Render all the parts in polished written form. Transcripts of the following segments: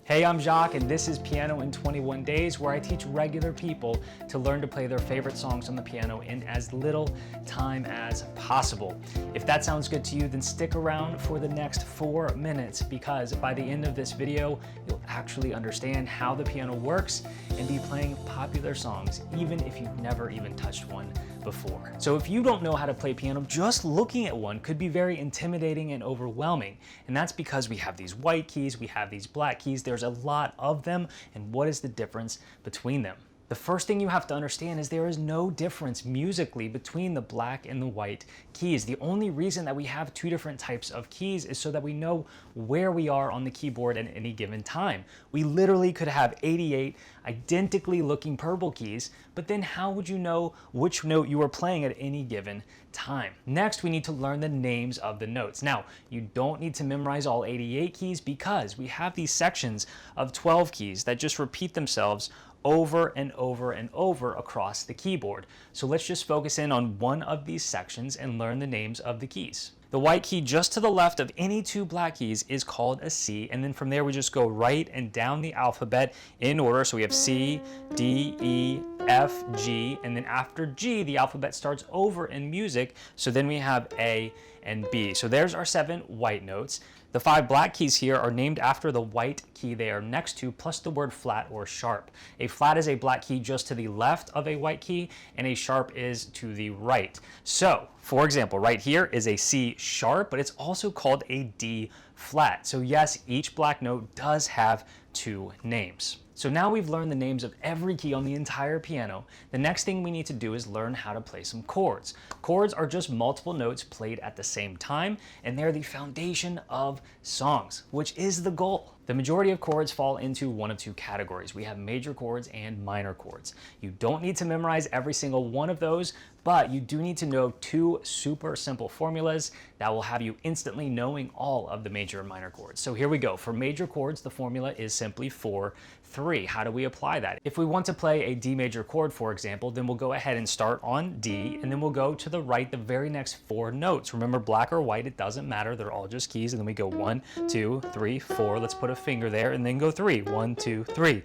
Hey, I'm Jacques, and this is Piano in 21 Days, where I teach regular people to learn to play their favorite songs on the piano in as little time as possible. If that sounds good to you, then stick around for the next 4 minutes, because by the end of this video, you'll actually understand how the piano works and be playing popular songs, even if you've never even touched one before. So if you don't know how to play piano, just looking at one could be very intimidating and overwhelming. And that's because we have these white keys, we have these black keys, there's a lot of them, and what is the difference between them? The first thing you have to understand is there is no difference musically between the black and the white keys. The only reason that we have two different types of keys is so that we know where we are on the keyboard at any given time. We literally could have 88 identically looking purple keys, but then how would you know which note you are playing at any given time? Next, we need to learn the names of the notes. Now, you don't need to memorize all 88 keys because we have these sections of 12 keys that just repeat themselves over and over and over across the keyboard. So let's just focus in on one of these sections and learn the names of the keys. The white key just to the left of any two black keys is called a C, and then from there we just go right and down the alphabet in order. So we have C, D, E, F, G, and then after G, the alphabet starts over in music, so then we have A and B. So there's our 7 white notes. The 5 black keys here are named after the white key they are next to, plus the word flat or sharp. A flat is a black key just to the left of a white key, and a sharp is to the right. So, for example, right here is a C sharp, but it's also called a D flat. So yes, each black note does have 2 names. So now we've learned the names of every key on the entire piano. The next thing we need to do is learn how to play some chords. Chords are just multiple notes played at the same time, and they're the foundation of songs, which is the goal. The majority of chords fall into one of 2 categories. We have major chords and minor chords. You don't need to memorize every single one of those, but you do need to know 2 super simple formulas that will have you instantly knowing all of the major and minor chords. So here we go. For major chords, the formula is simply 4-3. How do we apply that? If we want to play a D major chord, for example, then we'll go ahead and start on D, and then we'll go to the right the very next 4 notes. Remember, black or white, it doesn't matter. They're all just keys, and then we go 1, 2, 3, 4. Let's put a finger there, and then go 3. 1, 2, 3.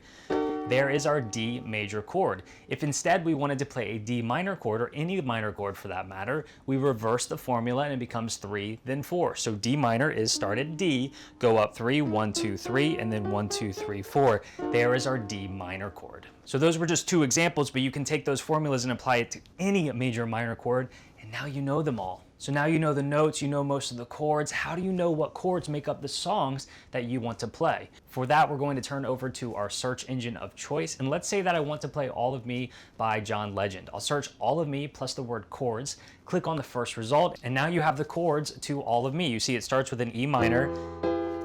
There is our D major chord. If instead we wanted to play a D minor chord, or any minor chord for that matter, we reverse the formula and it becomes 3, then 4. So D minor is start at D, go up 3, 1, 2, 3, and then 1, 2, 3, 4. There is our D minor chord. So those were just 2 examples, but you can take those formulas and apply it to any major or minor chord, and now you know them all. So now you know the notes, you know most of the chords. How do you know what chords make up the songs that you want to play? For that, we're going to turn over to our search engine of choice. And let's say that I want to play All of Me by John Legend. I'll search All of Me plus the word chords, click on the first result, and now you have the chords to All of Me. You see it starts with an E minor,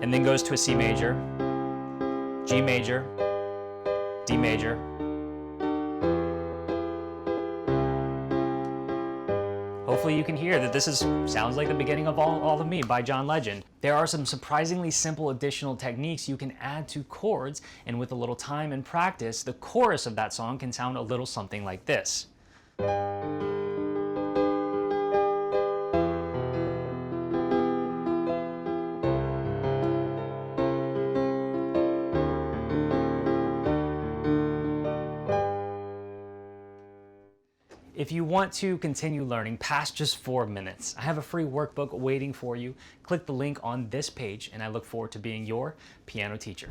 and then goes to a C major, G major, D major, hopefully you can hear that sounds like the beginning of All of Me by John Legend. There are some surprisingly simple additional techniques you can add to chords, and with a little time and practice, the chorus of that song can sound a little something like this. If you want to continue learning past just 4 minutes, I have a free workbook waiting for you. Click the link on this page, and I look forward to being your piano teacher.